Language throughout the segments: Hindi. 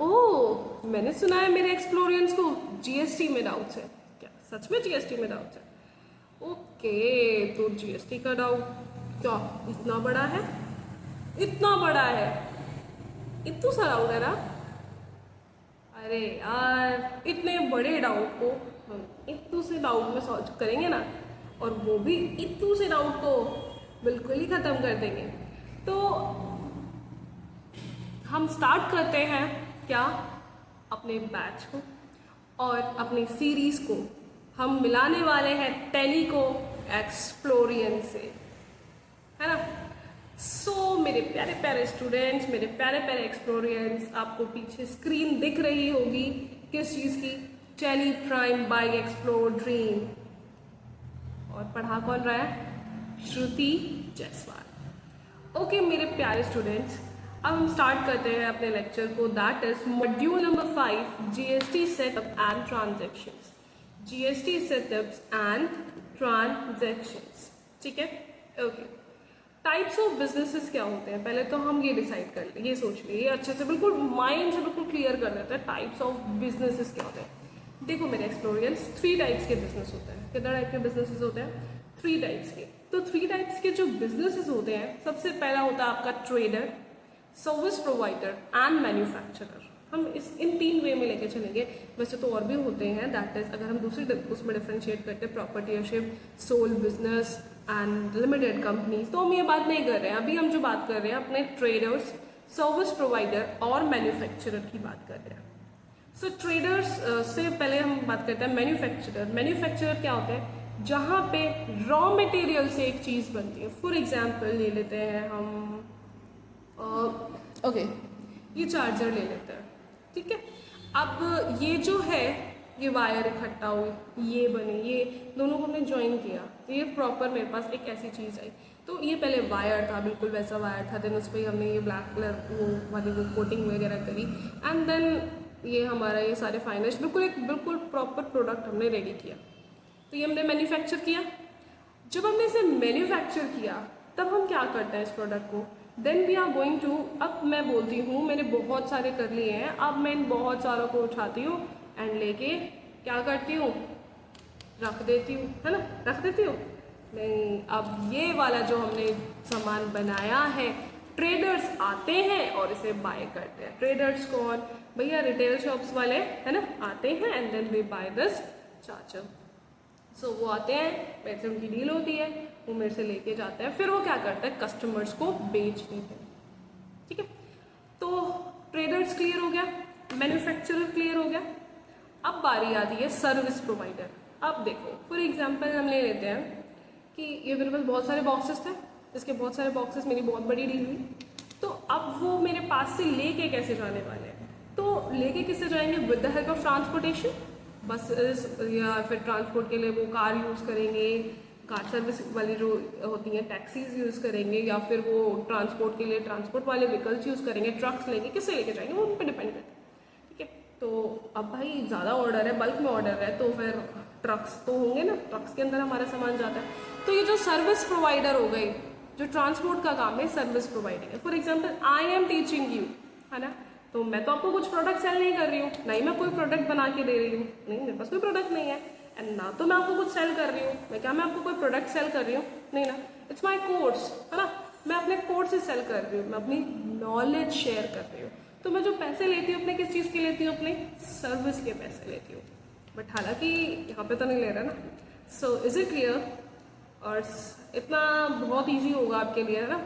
ओह, मैंने सुना है मेरे एक्सप्लोरियंस को जीएसटी में डाउट्स है। क्या सच में जीएसटी में डाउट्स है? ओके, तो जीएसटी का डाउट क्या इतना बड़ा है? इतना बड़ा है? इतना सा डाउट है ना? अरे यार, इतने बड़े डाउट को हम इतू से डाउट में सॉल्व करेंगे ना, और वो भी इतू से डाउट को बिल्कुल ही ख़त्म कर देंगे। तो हम स्टार्ट करते हैं क्या, अपने बैच को और अपनी सीरीज़ को हम मिलाने वाले हैं टेली को एक्सप्लोरियन से, है ना। सो मेरे प्यारे प्यारे स्टूडेंट्स, मेरे प्यारे प्यारे एक्सप्लोरियंस, आपको पीछे स्क्रीन दिख रही होगी किस चीज़ की? Tele prime by explore dream. और पढ़ा कौन रहा है? श्रुति जायसवाल। ओके मेरे प्यारे स्टूडेंट्स, अब हम स्टार्ट करते हैं अपने लेक्चर को, that is module number 5, GST setup and transactions. GST setups and transactions, ठीक है। ओके, टाइप्स ऑफ बिजनेसेस क्या होते हैं, पहले तो हम ये डिसाइड कर लें, ये सोच लें, ये अच्छे से बिल्कुल माइंड से बिल्कुल क्लियर कर देते हैं टाइप्स ऑफ बिजनेसेस क्या होते हैं। देखो मेरे एक्सप्लोरियंस, 3 टाइप्स के बिजनेस होते हैं। कितना टाइप के बिजनेसेस होते हैं? 3 टाइप्स के। तो 3 टाइप्स के जो बिजनेसेस होते हैं, सबसे पहला होता है आपका trader, service provider and manufacturer. हम इन 3 वे में लेके चलेंगे। वैसे तो और भी होते हैं, दैट इज अगर हम दूसरी उसमें डिफ्रेंशिएट करते हैं, proprietorship, sole business and limited companies, तो हम ये बात नहीं कर रहे हैं। अभी हम जो बात कर रहे हैं अपने ट्रेडर्स, सर्विस प्रोवाइडर और मैन्युफैक्चरर की बात कर रहे हैं। सो ट्रेडर्स से पहले हम बात करते हैं मैन्युफैक्चरर। मैन्युफैक्चरर क्या होते हैं? जहाँ पे रॉ मटेरियल से एक चीज़ बनती है। फॉर एग्जाम्पल ले लेते हैं हम ओके, ये चार्जर ले लेते हैं, ठीक है। अब ये जो है, ये वायर इकट्ठा हुई, ये बने, ये दोनों को हमने ज्वाइन किया, तो ये प्रॉपर मेरे पास एक ऐसी चीज़ आई। तो ये पहले वायर था, बिल्कुल वैसा वायर था, देन उस पर हमने ये ब्लैक कलर वो वाली वो कोटिंग वगैरह करी, एंड देन ये हमारा ये सारे फाइनल्स बिल्कुल प्रॉपर प्रोडक्ट हमने रेडी किया। तो ये हमने मैन्युफैक्चर किया। जब हमने इसे मैन्युफैक्चर किया, तब हम क्या करते हैं इस प्रोडक्ट को? Then we are going to, अब मैं बोलती हूँ मैंने बहुत सारे कर लिए हैं, अब मैं इन बहुत सारों को उठाती हूँ एंड लेके क्या करती हूँ? रख देती हूँ, है ना, रख देती हूँ। नहीं, अब ये वाला जो हमने सामान बनाया है, ट्रेडर्स आते हैं और इसे बाय करते हैं। ट्रेडर्स कौन? भैया रिटेल शॉप्स वाले, है ना, आते हैं and then we buy this charger. So वो आते हैं, मेरे से उनकी डील होती है, वो मेरे से लेके जाते हैं, फिर वो क्या करते हैं? कस्टमर्स को बेच देते हैं, ठीक है। तो ट्रेडर्स क्लियर हो गया, मैन्युफैक्चरर क्लियर हो गया। अब बारी आती है सर्विस प्रोवाइडर। अब देखो फॉर एग्जांपल हम ले लेते हैं कि ये मेरे पास बहुत सारे बॉक्सेस थे, इसके बहुत सारे बॉक्सेस, मेरी बहुत बड़ी डील हुई। तो अब वो मेरे पास से लेके कैसे जाने वाले हैं? तो लेके किससे जाएंगे? With the help of transportation, buses, या फिर ट्रांसपोर्ट के लिए वो कार यूज़ करेंगे, कार सर्विस वाली जो होती हैं टैक्सीज यूज़ करेंगे, या फिर वो ट्रांसपोर्ट के लिए ट्रांसपोर्ट वाले व्हीकल्स यूज़ करेंगे, ट्रक्स लेंगे, किससे लेके जाएंगे वो उन पर डिपेंड करता है, ठीक है। तो अब भाई ज़्यादा ऑर्डर है, बल्क में ऑर्डर है, तो फिर ट्रक्स तो होंगे ना, ट्रक्स के अंदर हमारा सामान जाता है। तो ये जो सर्विस प्रोवाइडर हो गई, जो ट्रांसपोर्ट का काम है, सर्विस प्रोवाइडिंग है। For example I am teaching you, है ना, तो मैं तो आपको कुछ प्रोडक्ट सेल नहीं कर रही हूँ, नहीं मैं कोई प्रोडक्ट बना के दे रही हूँ, नहीं मेरे पास कोई प्रोडक्ट नहीं है, एंड ना तो मैं आपको कुछ सेल कर रही हूँ, मैं आपको कोई प्रोडक्ट सेल कर रही हूँ, नहीं ना, इट्स माई कोर्स, है ना, मैं अपने कोर्स से सेल कर रही हूँ, मैं अपनी नॉलेज शेयर कर रही हूँ। तो मैं जो पैसे लेती हूँ अपने किस चीज़ के लेती हूँ? अपने सर्विस के पैसे लेती हूँ, बट हालांकि यहाँ पे तो नहीं ले रहा ना। So is it clear? और इतना बहुत ईजी होगा आपके लिए, है ना।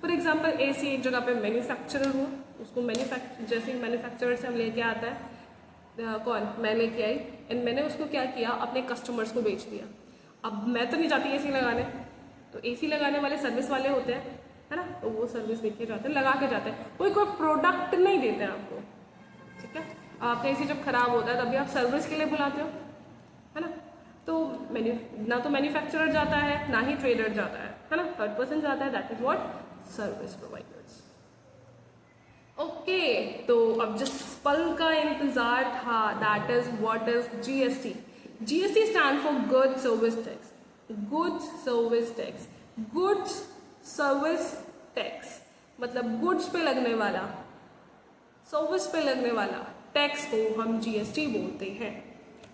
फॉर एग्जाम्पल ऐसी एक जगह पे मैन्युफैक्चरर हो, उसको जैसे मैन्युफैक्चरर से हम लेके आता है, कौन? मैं लेके आई, एंड मैंने उसको क्या किया? अपने कस्टमर्स को बेच दिया। अब मैं तो नहीं जाती एसी लगाने, तो एसी लगाने वाले सर्विस वाले होते हैं, है ना, तो वो सर्विस देके जाते हैं, लगा के जाते हैं, कोई प्रोडक्ट नहीं देते हैं आपको, ठीक है। आपका एसी जब खराब होता है तभी आप सर्विस के लिए बुलाते हो, है ना। तो ना तो मैन्युफैक्चरर जाता है, ना ही ट्रेडर जाता है ना, थर्ड पर्सन जाता है, that is what? Service providers. Okay, तो अब जिस पल का इंतजार था, that is what is GST. GST stand for goods service tax. Goods service tax, goods service tax मतलब गुड्स पे लगने वाला सर्विस पे लगने वाला टैक्स को हम जीएसटी बोलते हैं।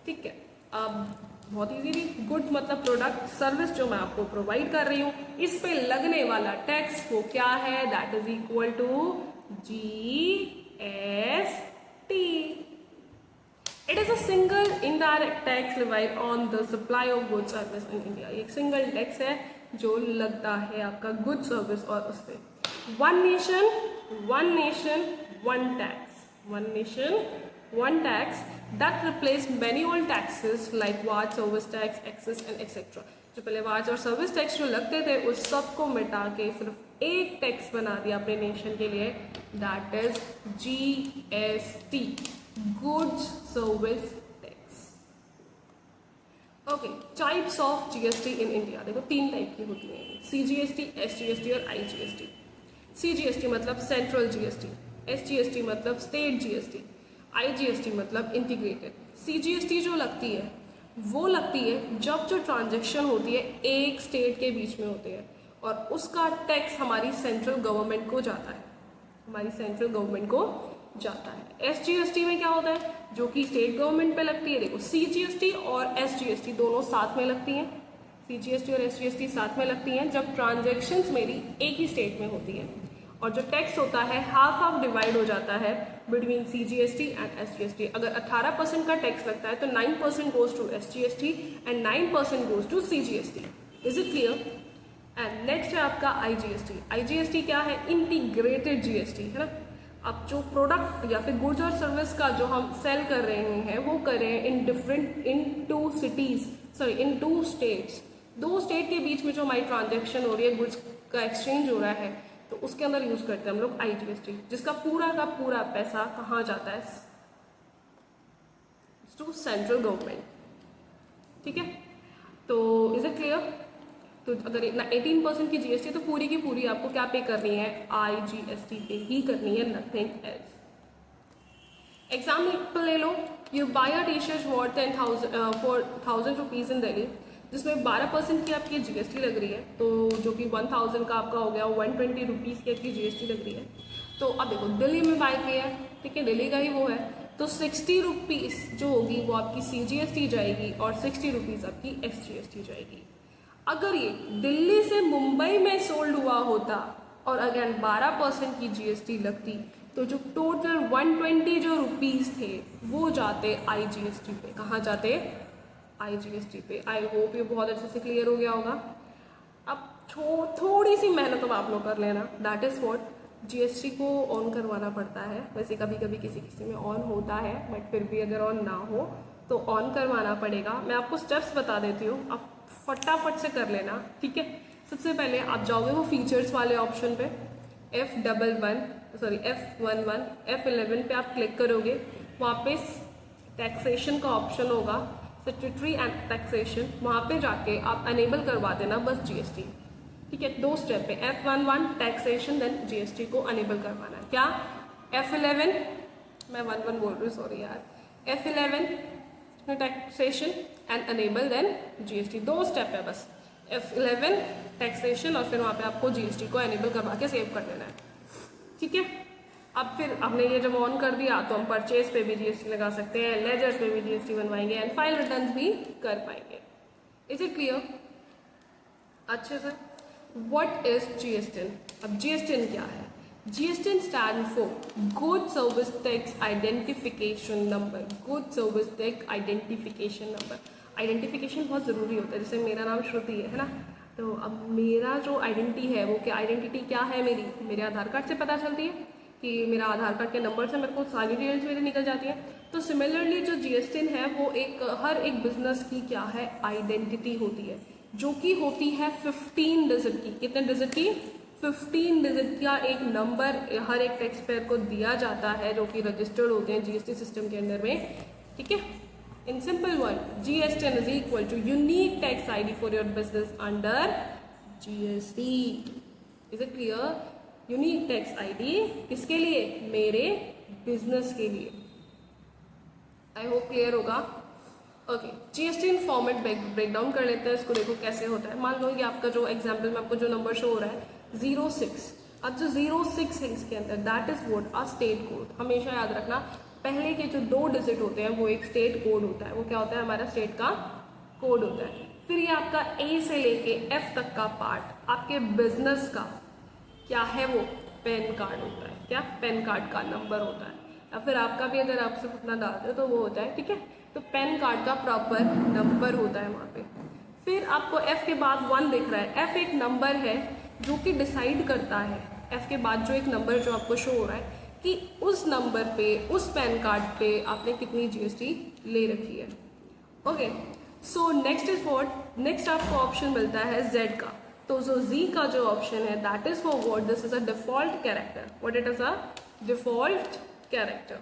ठीक है, अब बहुत इजीली, गुड्स मतलब प्रोडक्ट, सर्विस जो मैं आपको प्रोवाइड कर रही हूँ, इस पे लगने वाला टैक्स वो क्या है, that is equal to GST. It is a single indirect tax levied on the supply of goods service in India. एक सिंगल टैक्स है जो लगता है आपका गुड सर्विस और उस पर। One nation one tax, one nation one tax that replace many old taxes like VAT, service tax, excise and etcetera. जो पहले वाट और सर्विस टैक्स जो लगते थे उस सबको मिटा के सिर्फ एक टैक्स बना दिया अपने नेशन के लिए, that is GST, goods service tax. Okay, types of GST in India देखो 3 टाइप की होती हैं, सीजीएसटी, एसजीएसटी और आईजीएसटी। सीजीएसटी मतलब सेंट्रल जीएसटी, एसजीएसटी मतलब स्टेट जीएसटी, आईजीएसटी मतलब इंटीग्रेटेड। सीजीएसटी जो लगती है वो लगती है जब जो ट्रांजैक्शन होती है एक स्टेट के बीच में होती है और उसका टैक्स हमारी सेंट्रल गवर्नमेंट को जाता है, हमारी सेंट्रल गवर्नमेंट को जाता है। एसजीएसटी में क्या होता है, जो कि स्टेट गवर्नमेंट पे लगती है। देखो, सीजीएसटी और एसजीएसटी दोनों साथ में लगती हैं, सीजीएसटी और एसजीएसटी साथ में लगती हैं जब ट्रांजैक्शंस मेरी एक ही स्टेट में होती है, और जो टैक्स होता है हाफ डिवाइड हो जाता है बिटवीन सीजीएसटी एंड एसजीएसटी। अगर 18% का टैक्स लगता है तो 9% goes to SGST and 9% goes to CGST. Is it clear? And next है आपका आईजीएसटी। आईजीएसटी क्या है? इंटीग्रेटेड जीएसटी है ना। अब जो प्रोडक्ट या फिर गुड्स और सर्विस का जो हम सेल कर रहे हैं वो कर रहे हैं इन टू स्टेट्स, 2 स्टेट के बीच में जो हमारी ट्रांजैक्शन हो रही है, गुड्स का एक्सचेंज हो रहा है, तो उसके अंदर यूज करते हैं हम लोग आईजीएसटी, जिसका पूरा का पूरा पैसा कहाँ जाता है, टू सेंट्रल गवर्नमेंट। ठीक है, तो इज इट क्लियर? तो अगर 18% की जीएसटी तो पूरी की पूरी आपको क्या पे करनी है, आईजीएसटी पे ही करनी है, नथिंग एल्स। एग्जाम्पल ले लो, you buy a T shirt for 10,000 rupees in Delhi, जिसमें 12% की आपकी जीएसटी लग रही है, तो जो कि 1000 का आपका हो गया, 120 रुपीज़ की आपकी जीएसटी लग रही है। तो अब देखो, दिल्ली में बाय किया है, ठीक है, दिल्ली का ही वो है, तो 60 रुपीज़ जो होगी वो आपकी सीजीएसटी जाएगी और 60 रुपीज़ आपकी एसजीएसटी जाएगी। अगर ये दिल्ली से मुंबई में सोल्ड हुआ होता और अगेन 12% की जीएसटी लगती, तो जो टोटल 120 जो रुपीज़ थे वो जाते आईजीएसटी पे। कहाँ जाते? आईजीएसटी पे। आई होप ये बहुत अच्छे से क्लियर हो गया होगा। अब थोड़ी सी मेहनत अब आप लोग कर लेना, दैट इज़ व्हाट, जीएसटी को ऑन करवाना पड़ता है। वैसे कभी कभी किसी में ऑन होता है, बट फिर भी अगर ऑन ना हो तो ऑन करवाना पड़ेगा। मैं आपको स्टेप्स बता देती हूँ, आप फटाफट से कर लेना, ठीक है। सबसे पहले आप जाओगे वो फीचर्स वाले ऑप्शन पे, F11 पे आप क्लिक करोगे, वहाँ पे टैक्सेशन का ऑप्शन होगा, स्टैट्यूटरी एंड टैक्सेशन, वहाँ पे जाके आप अनेबल करवा देना बस जीएसटी, ठीक है। 2 स्टेप पे, F11 टैक्सेशन, देन जीएसटी को अनेबल करवाना है। क्या F11, मैं 11 बोल रही हूँ, सॉरी यार, F11 taxation and enable then GST, 2 step है बस, F11 टैक्सेशन और फिर वहाँ पे आपको जीएसटी को एनेबल करवा के सेव कर देना है, ठीक है। अब फिर हमने ये जब ऑन कर दिया तो हम परचेज पे भी जीएसटी लगा सकते हैं, लेजर्स पे भी जीएसटी बनवाएंगे एंड फाइल रिटर्न्स भी कर पाएंगे। Is it clear? अच्छे से। What is GST? अब जीएसटी क्या है? GST stand for good service tax identification number. Good service tax identification number. Identification बहुत ज़रूरी होता है, जैसे मेरा नाम श्रुति है ना, तो अब मेरा जो आइडेंटिटी है वो क्या, आइडेंटिटी क्या है मेरी, मेरे आधार कार्ड से पता चलती है कि मेरा आधार कार्ड के नंबर से मेरे को सारी डिटेल्स मेरी निकल जाती है। तो सिमिलरली जो जीएसटी है वो हर एक बिजनेस की क्या है, आइडेंटिटी होती है, जो कि होती है 15 डिजिट की। कितने डिजिट की? 15 डिजिट का एक नंबर हर एक टैक्स पेयर को दिया जाता है, जो कि रजिस्टर्ड होते हैं जीएसटी सिस्टम के अंदर में, ठीक है। In simple one, GST is equal to unique tax ID for your business under GST. Is it clear? Unique tax ID किसके लिए? मेरे बिजनेस के लिए। आई होप क्लियर होगा। Okay, GST in format break down कर लेते हैं इसको। देखो कैसे होता है। मान लो ये आपका जो एग्जाम्पल में आपको जो नंबर शो हो रहा है 06, अब जो 06 है इसके अंदर, that is what a state code. हमेशा याद रखना पहले के जो 2 डिजिट होते हैं वो एक स्टेट कोड होता है। वो क्या होता है? हमारा स्टेट का कोड होता है। फिर ये आपका ए से लेके एफ तक का पार्ट आपके बिजनेस का क्या है? वो पैन कार्ड होता है। क्या? पैन कार्ड का नंबर होता है। या फिर आपका भी अगर आप सिर्फ अपना डालते हो तो वो होता है, ठीक है। तो पैन कार्ड का प्रॉपर नंबर होता है वहाँ पे। फिर आपको एफ के बाद 1 दिख रहा है। एफ एक नंबर है जो कि डिसाइड करता है, एफ के बाद जो एक नंबर जो आपको शो हो रहा है कि उस नंबर पे, उस पैन कार्ड पे आपने कितनी जीएसटी ले रखी है। Okay, so next is what? Next आपको ऑप्शन मिलता है जेड का। तो जो जी का जो ऑप्शन है that is for what? This is a default character. What it is? A default character.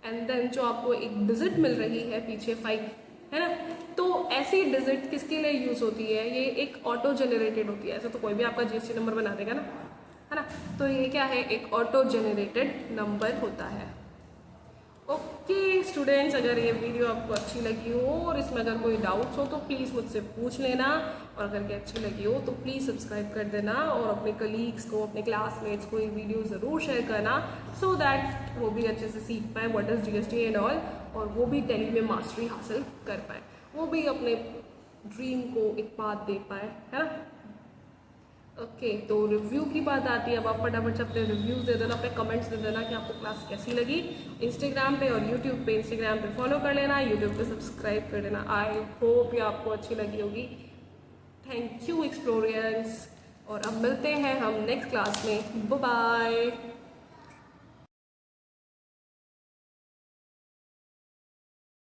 And then जो आपको एक डिजिट मिल रही है पीछे 5, है ना। तो ऐसी डिजिट किसके लिए यूज होती है? ये एक ऑटो जनरेटेड होती है। ऐसा तो कोई भी आपका जीएसटी नंबर बना देगा ना, है ना। तो ये क्या है? एक ऑटो जनरेटेड नंबर होता है। ओके स्टूडेंट्स, अगर ये वीडियो आपको अच्छी लगी हो और इसमें अगर कोई डाउट्स हो तो प्लीज़ मुझसे पूछ लेना। और अगर ये अच्छी लगी हो तो प्लीज़ सब्सक्राइब कर देना और अपने कलीग्स को, अपने क्लासमेट्स को ये वीडियो ज़रूर शेयर करना, सो दैट वो भी अच्छे से सीख पाए what is GST and all, और वो भी टैली में मास्टरी हासिल कर पाए, वो भी अपने ड्रीम को एक बात दे पाए, है ना। ओके, तो रिव्यू की बात आती है। अब आप फटाफट से अपने रिव्यूज़ दे देना, अपने कमेंट्स दे देना कि आपको क्लास कैसी लगी। इंस्टाग्राम पे और यूट्यूब पे, इंस्टाग्राम पे फॉलो कर लेना, यूट्यूब पे सब्सक्राइब कर लेना। आई होप ये आपको अच्छी लगी होगी। थैंक यू एक्सप्लोरियंस, और अब मिलते हैं हम नेक्स्ट क्लास में। Bye bye.